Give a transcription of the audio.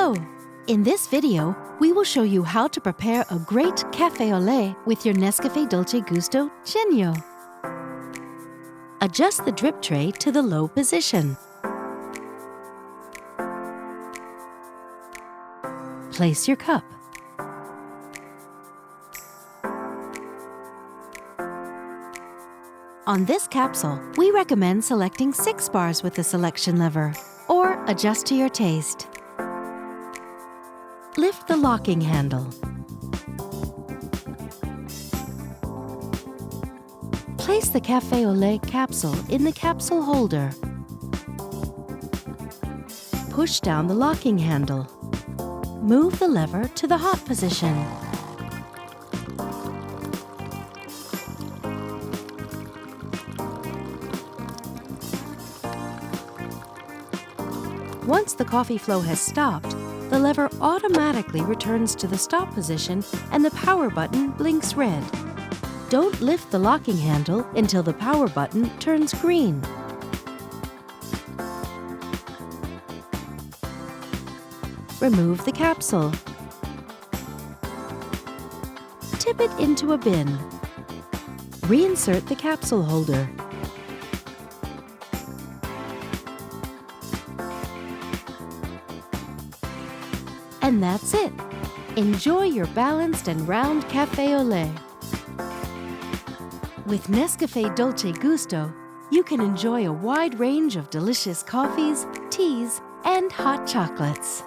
Hello! In this video, we will show you how to prepare a great Café Au Lait with your NESCAFÉ Dolce Gusto Genio. Adjust the drip tray to the low position. Place your cup. On this capsule, we recommend selecting 6 bars with the selection lever, or adjust to your taste. Lift the locking handle. Place the Café Au Lait capsule in the capsule holder. Push down the locking handle. Move the lever to the hot position. Once the coffee flow has stopped, the lever automatically returns to the stop position and the power button blinks red. Don't lift the locking handle until the power button turns green. Remove the capsule. Tip it into a bin. Reinsert the capsule holder. And that's it! Enjoy your balanced and round Café Au Lait. With NESCAFÉ Dolce Gusto, you can enjoy a wide range of delicious coffees, teas, and hot chocolates.